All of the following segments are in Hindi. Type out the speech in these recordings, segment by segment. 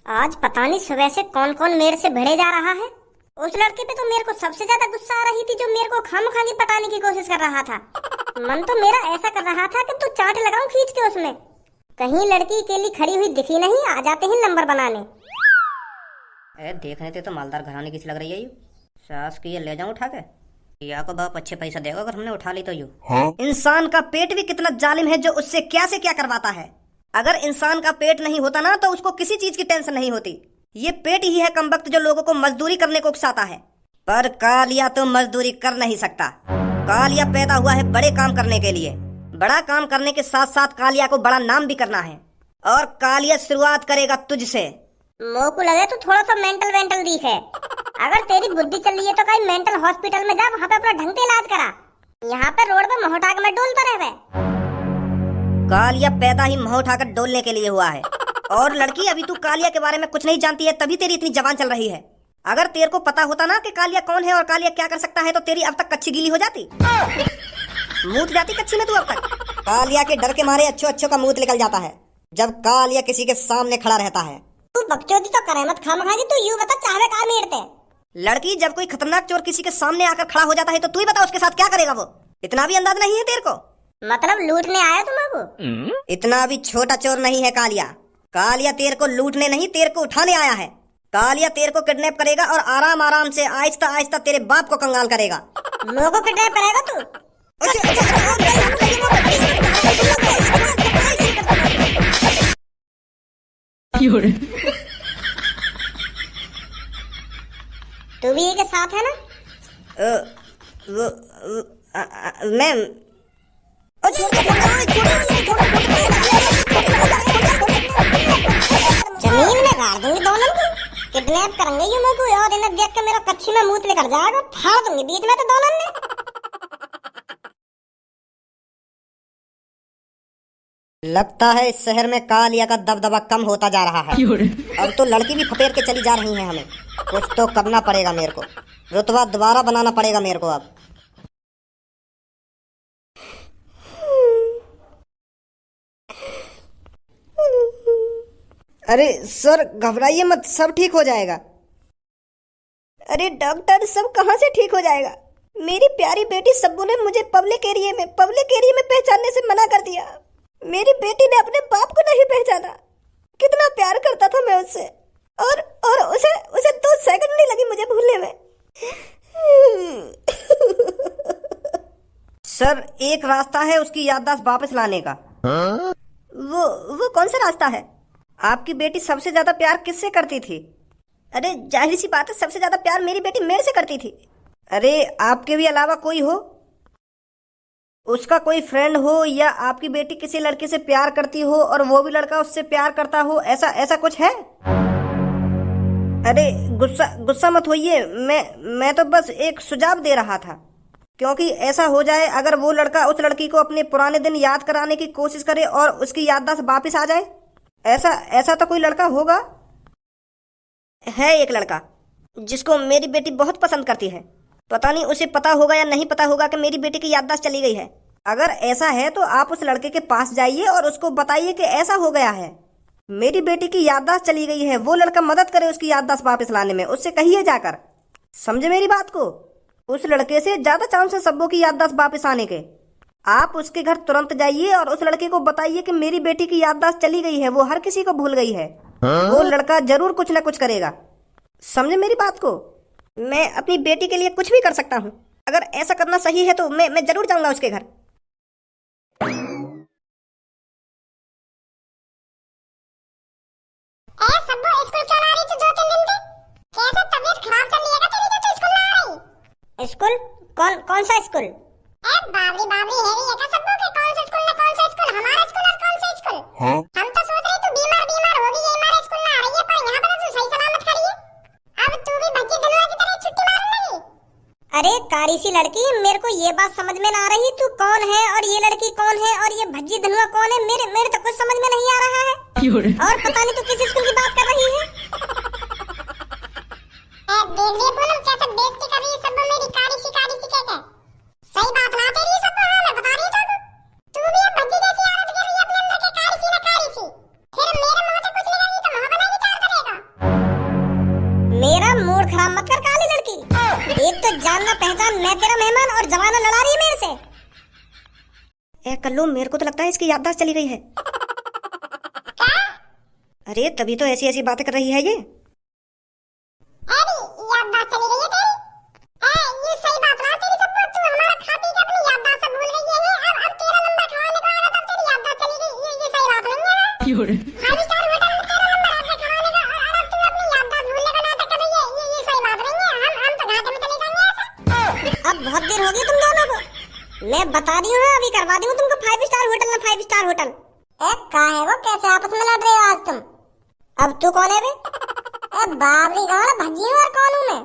आज पता नहीं सुबह से कौन कौन मेरे से भिड़े जा रहा है। उस लड़के पे तो मेरे को सबसे ज्यादा गुस्सा आ रही थी जो मेरे को खामखागी पटाने की कोशिश कर रहा था। मन तो मेरा ऐसा कर रहा था कि तू चाट लगाऊं खींच के उसमें। कहीं लड़की अकेली खड़ी हुई दिखी नहीं, आ जाते हैं नंबर बनाने। देखने तो मालदार घराने की सी लग रही है। यू सास की ये ले जाऊं उठा के, या को बाप अच्छे पैसा देगा अगर हमने उठा ली तो। यू इंसान का पेट भी कितना जालिम है जो उससे क्या से क्या करवाता है। अगर इंसान का पेट नहीं होता ना तो उसको किसी चीज की टेंशन नहीं होती। ये पेट ही है कमबख्त जो लोगों को मजदूरी करने को उकसाता है। पर कालिया तो मजदूरी कर नहीं सकता। कालिया पैदा हुआ है बड़े काम करने के लिए। बड़ा काम करने के साथ साथ कालिया को बड़ा नाम भी करना है। और कालिया शुरुआत करेगा तुझसे। मोह को लगे तो थोड़ा सा मेंटल दिखे। अगर तेरी बुद्धि चल रही है तो कहीं मेंटल हॉस्पिटल में जा, वहाँ पे अपना ढंग से इलाज करा। यहाँ पे रोड पे मोहटाक में डोलता रहे। कालिया पैदा ही मुंह उठाकर डोलने के लिए हुआ है। और लड़की, अभी तू कालिया के बारे में कुछ नहीं जानती है, तभी तेरी इतनी जबान चल रही है। अगर तेरे को पता होता ना कि कालिया कौन है और कालिया क्या कर सकता है तो तेरी अब तक कच्ची गीली हो जाती। मूत जाती कच्ची में तू अब तक। कालिया के डर के मारे अच्छो का मूत निकल जाता है जब कालिया किसी के सामने खड़ा रहता है। तू बकचोदी तो करे मत खामखागी। तू यूं बता चाहे का मेरते। लड़की, जब कोई खतरनाक चोर किसी के सामने आकर खड़ा हो जाता है तो तू ही बता उसके साथ क्या करेगा वो। इतना भी अंदाज नहीं है तेरे को? मतलब लूटने आया तुमको? इतना भी छोटा चोर नहीं है कालिया। कालिया तेरे को लूटने नहीं, तेरे को उठाने आया है। कालिया तेरे को किडनैप करेगा और आराम आराम से आहिस्ता आहिस्ता तेरे बाप को कंगाल करेगा। मेरे को किडनैप करेगा तू? तू भी के साथ है ना? मैम, जमीन में गाड़ दूंगी दोनों को। किडनैप करेंगे यूं मेरे को, और इन्हें देख के मेरा कच्ची में मूत लेकर जाएगा, फाड़ दूंगी बीच में तो दोनों ने। लगता है इस शहर में कालिया का दबदबा कम होता जा रहा है। अब तो लड़की भी फपेर के चली जा रही है। हमें कुछ तो करना पड़ेगा, मेरे को रुतबा दोबारा बनाना पड़ेगा मेरे को अब। अरे सर, घबराइए मत, सब ठीक हो जाएगा। अरे डॉक्टर, सब कहाँ से ठीक हो जाएगा? मेरी प्यारी बेटी सब्बू ने मुझे पब्लिक एरिया में पहचानने से मना कर दिया। मेरी बेटी ने अपने बाप को नहीं पहचाना। कितना प्यार करता था मैं उससे, और उसे 2 सेकंड नहीं लगी मुझे भूलने में। सर, एक रास्ता है उसकी याददाश्त वापस लाने का। वो कौन सा रास्ता है? आपकी बेटी सबसे ज्यादा प्यार किससे करती थी? अरे जाहिर सी बात है, सबसे ज्यादा प्यार मेरी बेटी मेरे से करती थी। अरे आपके भी अलावा कोई हो, उसका कोई फ्रेंड हो, या आपकी बेटी किसी लड़के से प्यार करती हो और वो भी लड़का उससे प्यार करता हो, ऐसा कुछ है? अरे गुस्सा मत होइए, मैं तो बस एक सुझाव दे रहा था। क्योंकि ऐसा हो जाए, अगर वो लड़का उस लड़की को अपने पुराने दिन याद कराने की कोशिश करे और उसकी याददाश्त वापस आ जाए। ऐसा तो कोई लड़का होगा। है एक लड़का जिसको मेरी बेटी बहुत पसंद करती है। पता नहीं उसे पता होगा या नहीं पता होगा कि मेरी बेटी की याददाश्त चली गई है। अगर ऐसा है तो आप उस लड़के के पास जाइए और उसको बताइए कि ऐसा हो गया है, मेरी बेटी की याददाश्त चली गई है। वो लड़का मदद करे उसकी याददाश्त वापस लाने में, उससे कहिए जाकर। समझे मेरी बात को? उस लड़के से ज्यादा चांस है सब्बू की याददाश्त वापस आने के। आप उसके घर तुरंत जाइए और उस लड़के को बताइए कि मेरी बेटी की याददाश्त चली गई है, वो हर किसी को भूल गई है। वो लड़का जरूर कुछ ना कुछ करेगा। समझे मेरी बात को? मैं अपनी बेटी के लिए कुछ भी कर सकता हूँ। अगर ऐसा करना सही है तो मैं जरूर जाऊंगा उसके घर। स्कूल? कौन सा स्कूल? बाबरी है ये का सबको के कौन सा स्कूल हमारा स्कूल और कौन सा स्कूल? हम तो सोच रहे तू बीमार होगी, ये हमारा स्कूल ना आ रही है, पर यहाँ पर तो तू सही सलामत खड़ी है। अब तू भी भज्जी धनुआ की तरह छुट्टी मारने लगी। अरे कारी सी लड़की, मेरे को ये बात समझ में ना आ रही, तू कौन है और ये लड़की कौन है और ये भज्जी धनुआ कौन है? मेरे तो कुछ समझ में नहीं आ रहा है। और पता नहीं तू किस स्कूल की बात कर रही है। देख पूनम कैसे बेइज्जती कर रही है सब मेरी कारी सी कहके। सही बात ना तेरी सब मैं बता रही हूं। तू भी अब भज्जी जैसी आदत कर रही है अपने अंदर के कारी सी ना कारी सी। फिर मेरे मुंह से कुछ निकलेगी तो मुंह बना विचार करेगा। मेहमान और जमाना लड़ा रही है मेरे से। ए कल्लू, मेरे को तो लगता है इसकी याददाश्त चली गई है। अरे तभी तो ऐसी ऐसी बातें कर रही है ये। अरे याददाश्त चली गई है तेरी। ये सही बात रहा तेरी सब। तू हमारा खा पी के अपनी याददाश्त भूल गई है। अब तेरा नंबर खवाने को आया तब तेरी याददाश्त चली गई। ये सही बात नहीं है। 5 स्टार होटल में तेरा नंबर आके खवाने का और अब तू अपनी याददाश्त भूलने का नाटक कर रही है। ये सही बात नहीं है। हम तो घाटे में चले जाएंगे ऐसा। अब बहुत देर होगी तुम दोनों को। मैं बता रही हूँ, अभी करवा दी हूँ तुमको 5 स्टार होटल ना 5 स्टार होटल। का है वो, कैसे आपस में लड़ रहे हो आज तुम? अब तू कौन है बे? बाबरी गाड़ भजी और कौन हूँ मैं?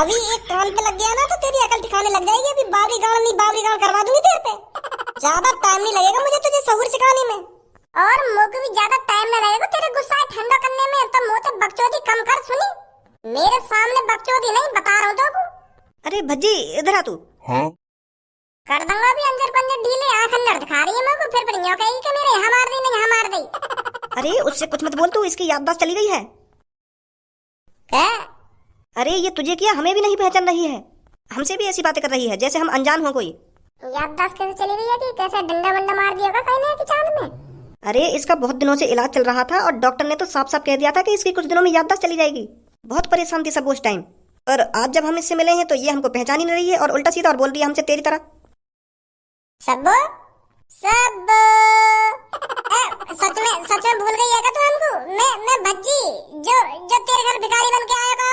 अभी एक कान पे लग गया ना तो तेरी अकल ठिकाने लग जाएगी। अभी बाबरी गाड़ नहीं बाबरी गाड़ करवा दूंगी तेरे पे। ज्यादा टाइम नहीं लगेगा मुझे तुझे सहूर सिखाने में, और मुझे भी ज्यादा टाइम नहीं लगेगा तेरे गुस्सा ठंडा करने में। तो मुंह से बकचोदी कम कर। सुनी, मेरे सामने बकचोदी नहीं, बता रहा हूँ तो। अरे भज्जी इधर आ तू। कर दूंगा अभी अंजर पंजर ढीले। आंख अंदर दिखा रही है मेरे को, फिर पड़ियों कहीं कि मेरे यहाँ मार दी नहीं यहाँ मार दी। अरे उससे कुछ मत बोल तू, इसकी याददाश्त चली गई है। क्या? अरे ये तुझे किया हमें भी नहीं पहचान रही है। हमसे भी ऐसी बातें कर रही है जैसे हम अनजान हो कोई। याददाश्त कैसे चली गई है कि कैसे डंडा वंडा मार दिया होगा कहीं नहीं कि चांद में। अरे इसका बहुत दिनों से इलाज चल रहा था और डॉक्टर ने तो साफ साफ कह दिया था कि इसकी कुछ दिनों में याददाश्त चली जाएगी। बहुत परेशान थी सब उस टाइम, पर आज जब हम इससे मिले हैं तो ये हमको पहचान ही नहीं रही है और उल्टा सीधा और बोल रही है हमसे तेरी तरह। सब सच में भूल गई है क्या तू हमको? मैं भज्जी जो तेरे घर भिखारी बन के आया था।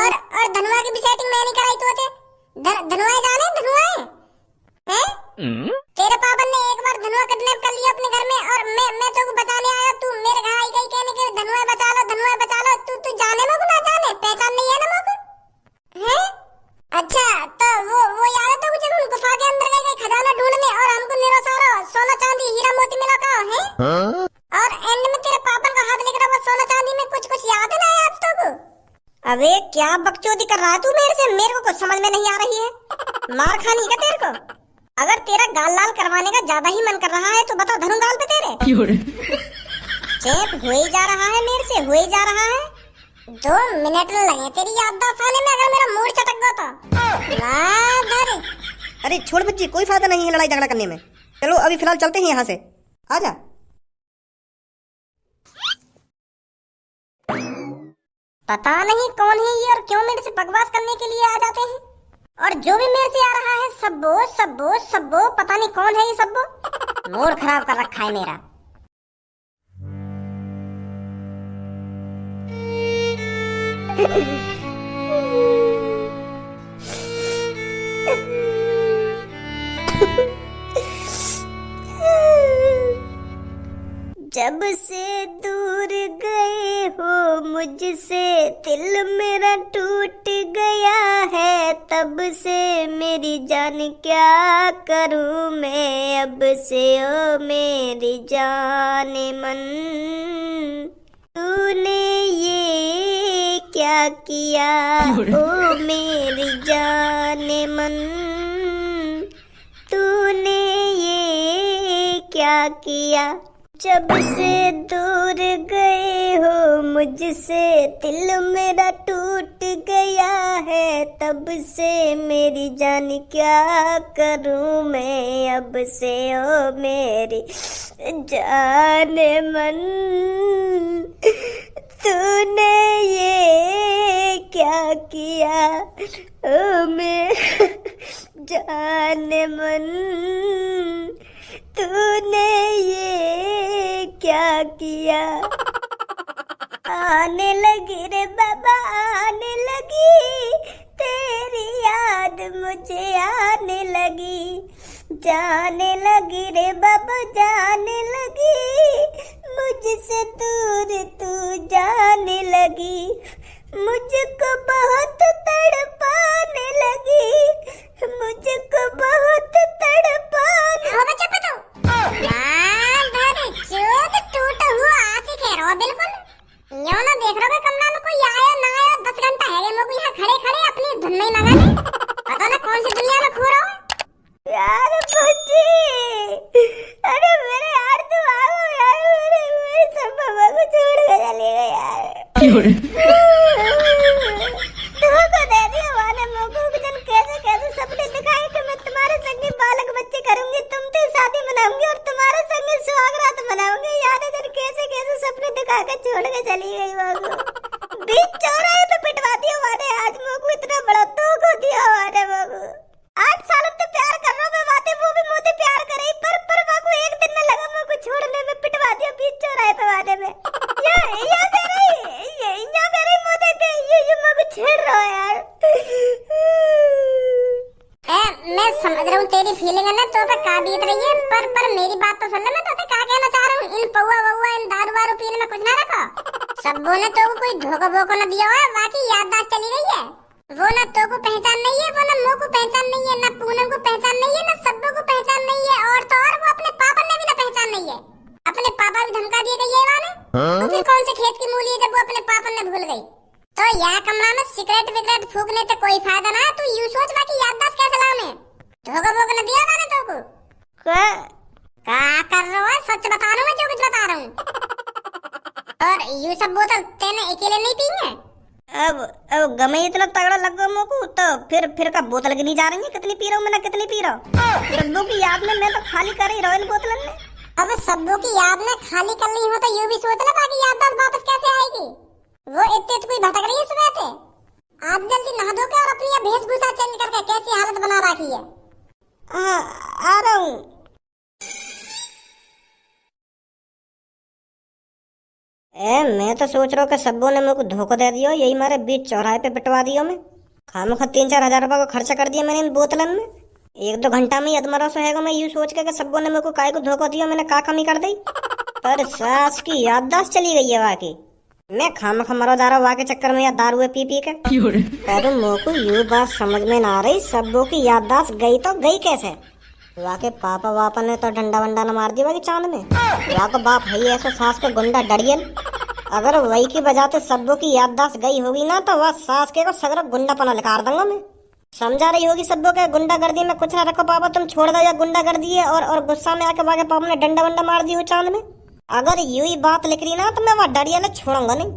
और धनुआ की भी सेटिंग मैं नहीं कराई तू थे। धनुआ जाने धनुआ हैं? तेरे पापा ने एक बार धनुआ किडनैप कर लिया अपने घर में और मैं तो बचाने आया। तू मेरे घर आई गई कहने के धनुआ बचा लो तू जाने में ना जाने पहचान नहीं है ना मोको हैं? अच्छा तो वो याद है तो जब हम गुफा के अंदर गए खजाना ढूंढने और हमको निरो सारा सोना चांदी हीरा मोती मिला का है। और एंड में तेरे पापा का हाथ लेकर वो सोना चांदी में कुछ याद है ना आज तक? अबे क्या बकचोदी कर रहा है तू मेरे से? मेरे को कुछ समझ में नहीं आ रही है। मार खानी का तेरे को? अगर तेरा गाल लाल करवाने का ज्यादा ही मन कर रहा है तो बता धनु गाल पे तेरे। चेप हो ही जा रहा है मेरे से, हो ही जा रहा है। 2 मिनट लगे तेरी याददाश्त आने में, अगर मेरा मूड चटक गया तो। अरे छोड़ बच्ची, कोई फायदा नहीं है लड़ाई झगड़ा करने में। चलो अभी फिलहाल चलते हैं यहाँ से, आजा। पता नहीं कौन है ये और क्यों मेरे से बकवास करने के लिए आ जाते हैं। और जो भी मेरे से आ रहा है सब्बो पता नहीं कौन है ये सब्बो। मूड खराब कर रखा है मेरा। जब से दूर गए हो मुझसे दिल मेरा टूट गया है। तब से मेरी जान क्या करूं मैं अब से ओ मेरी जान मन। तूने ये क्या किया ओ मेरी जान मन। तूने ये क्या किया। जब से दूर गए हो मुझसे दिल मेरा टूट गया है। तब से मेरी जान क्या करूं मैं अब से ओ मेरी जान मन। तूने ये क्या किया ओ मेरी जान मन। तूने ये क्या किया। आने लगी रे बाबा आने लगी तेरी याद मुझे आने लगी। जाने लगी रे बाबा जाने लगी मुझसे दूर तू जाने लगी। मुझको बहुत तड़पाने लगी मुझको बहुत तड़पाने। हो बच्चा पतो यार धरे चोद टूटा हुआ आशिक है रो बिल्कुल। यो ना देख रहे हो कमरा में कोई आया ना आया 10 घंटा है ये लोग यहाँ खड़े खड़े अपनी धुन में लगा ले। पता ना कौन सी दुनिया में खो रहा हो यार। बच्ची अरे मेरे यार तू आओ यार। मेरे सब बाबा को छोड़ के चलेगा यार। तुमको दे दिया वाले मोको दिन के मैं समझ रहा हूँ तेरी फीलिंग है ना, तो पे का बीत रही है, पर मेरी बात तो सुन ले। मैं तो का कहना चाह रहा हूँ, इन पौवा वौवा इन दारू वारू पीने में कुछ ना रखो। सब्बो ने तो कोई धोखा वोखा न दिया है, बाकी याददाश्त चली गई है। वो ना तो को पहचान नहीं है, वो ना मो को पहचान नहीं है, ना पूनम को पहचान नहीं है, ना सब्बो को पहचान नहीं है, और तो और वो अपने पापा ने भी ना पहचान नहीं है। अपने पापा भी धमका दिए गई है वाले। तो फिर कौन से खेत की मूली है जब वो अपने पापा ने भूल गई। तो यहाँ कमरा में सिगरेट विगरेट फूकने से कोई फायदा ना है। तू यूं सोच बाकी याददाश्त कैसे लाऊं मैं। धोखा वोखा न दिया मैंने तो को। क्या कर रहा है, सच बता रहा हूँ मैं, जो कुछ बता रहा हूँ। और यू सब बोतल तेने अकेले नहीं पी है। अब गमे इतना तगड़ा लग गया मोको, तो फिर का बोतल गिनी जा रही है, कितनी पी रहा हूँ मैं, कितनी पी रहा हूँ। सब्बों की याद में मैं तो खाली कर ही रहा हूँ इन बोतलन में। अब सब्बों की याद में खाली कर ली हो तो यू भी सोच ले बाकी याददाश्त वापस कैसे आएगी। वो इतने कोई भटक रही है सुबह से। आप जल्दी नहा धो के और अपनी ये वेशभूषा चेंज करके कैसी हालत बना रखी है। आ रहा हूँ। मैं तो सोच रहा हूँ कि सब्बों ने मेरे को धोखा दे दिया, यही मारे बीच चौराहे पे पिटवा दिया मैं। खामखा 3-4 हजार रुपए को खर्चा कर दिया मैंने इन बोतलन में। 1-2 घंटा में अधमरा सोएगा मैं यूं सोच के सब्बों ने मेरे को काय को धोखा दिया, मैंने का कमी कर दी। पर सास की याददाश्त चली गई है वाकई। मैं खामखा मरो जा रहा हूँ वाके चक्कर में या दारू पी पी के। पर मोको यू बात समझ में ना आ रही, सब्बों की याददाश्त गई तो गई कैसे। वाके पापा वापा ने तो डंडा वंडा न मार दिया वाके चांद में। वाको बाप है ऐसा सास का गुंडा डरियल। अगर वही की वजह से सब्बों की याददाश्त गई होगी ना, तो वह सास के को सगरा गुंडापना लिखार दूंगा मैं। समझा रही होगी सब्बों के गुंडागर्दी में कुछ ना रखो पापा, तुम छोड़ दो या गुंडागर्दी है, और गुस्सा में आके वाके पापा ने डंडा वंडा मार दी हो चांद में। अगर यू ही बात लिख रही ना, तो मैं वह डरियल छोड़ूंगा नहीं।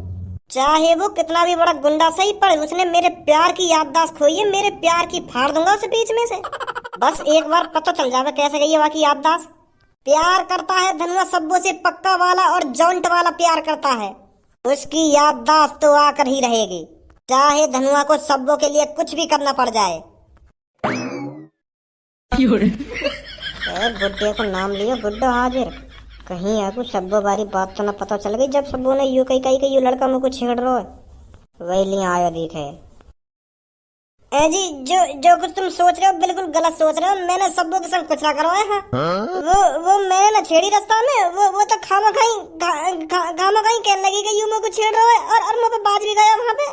चाहे वो कितना भी बड़ा गुंडा सही, पर उसने मेरे प्यार की याददाश्त खोई है, मेरे प्यार की फाड़ दूंगा उसे बीच में से। बस एक बार पता चल जावे कैसे गई है वाकी याददाश्त। प्यार करता है धनुआ सब्बों से, पक्का वाला और जॉइंट वाला प्यार करता है। उसकी याददाश्त तो आकर ही रहेगी, चाहे धनुआ को सब्बों के लिए कुछ भी करना पड़ जाए। बुड्ढे को नाम लियो, बुड्ढो हाजिर। कहीं आपको सब्बो बारी बात तो न पता चल गई, जब सब्बों ने यू कही यू लड़का मुझको छेड़ रहा है, वही लिए आयो दिखे। जी जो कुछ तुम सोच रहे हो बिल्कुल गलत सोच रहे हो। मैंने सब्बों के संग कुछ ना करवाया है। वो मैंने ना छेड़ी रास्ता में, वो तो खामा खाई कहने लगी कि यू मुझको छेड़ रहा है, और मुझ पे बाज भी गया वहाँ पे।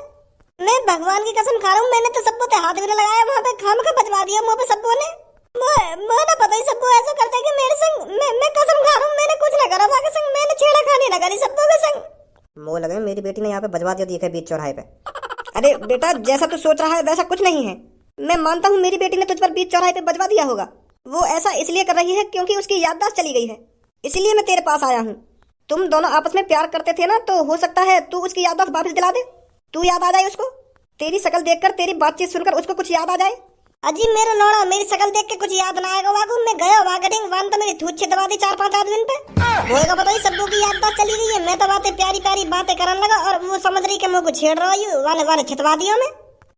मैं भगवान की कसम खा रहा हूँ, मैंने तो सब्बों पे हाथ भी नहीं लगाया वहाँ पे, खामा खा बजवा दिया मुँह पे सब्बों ने। मैं ना पता ही सब्बों ऐसा करते कि मेरे संग, मैं कसम खा रहा हूँ मैंने कुछ ना करा था के संग, मैंने छेड़ा खानी ना करी सब्बों के संग। मोह लगे मेरी बेटी ने यहाँ पे बजवा दिया देखे बीच चौराहे पे। अरे बेटा जैसा तू सोच रहा है वैसा कुछ नहीं है। मैं मानता हूँ मेरी बेटी ने तुझ पर बीच चौराहे पे बजवा दिया होगा। वो ऐसा इसलिए कर रही है क्योंकि उसकी याददाश्त चली गई है, इसलिए मैं तेरे पास आया हूँ। तुम दोनों आपस में प्यार करते थे ना, तो हो सकता है तू उसकी याददाश्त वापस दिला दे। तू याद आ जाए उसको, तेरी शक्ल देखकर, तेरी बातचीत सुनकर उसको कुछ याद आ जाए। अजी मेरा लौड़ा, मेरी शक्ल देख के कुछ याद ना आएगा वागू। मैं गया वागटिंग वन तो मेरी थूत दबा दी 4-5 आदमी पे। होएगा पता ही सब्बों की याददाश्त चली गई है। मैं तो बातें प्यारी प्यारी बातें करने लगा, और वो समझ रही कि मुझको छेड़ रहा है वाले छितवा दिया मैं।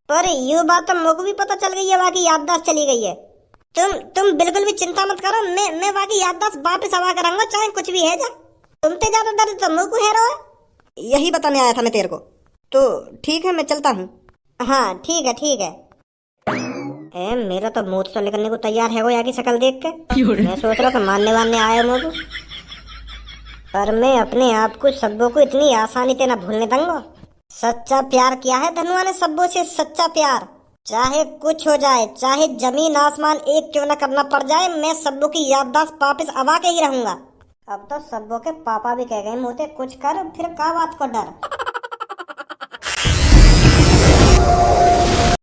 पर ये बात तो मुझको भी पता चल गई है वाकी याददाश्त चली गई है। तुम बिल्कुल भी चिंता मत करो, मैं वाकी याददाश्त वापस आवा करूंगा, चाहे कुछ भी है जा। तुम ते ज्यादा डर तो मुझको है रहा। यही बताने आया था मैं तेरे को। तो ठीक है मैं चलता हूँ। हाँ ठीक है। मेरा तो मुंह तो निकलने को तैयार है वो यहाँ की शक्ल देख के। मैं सोच रहा था मानने वानने आया मुझको, पर मैं अपने आप को सब्बों को इतनी आसानी से न भूलने दूंगा। सच्चा प्यार किया है धनुआ ने सब्बों से, सच्चा प्यार। चाहे कुछ हो जाए, चाहे जमीन आसमान एक क्यों न करना पड़ जाए, मैं सब्बों की याददाश्त वापस आवा के ही रहूंगा। अब तो सब्बों के पापा भी कह गए मोते कुछ कर, फिर का बात को डर।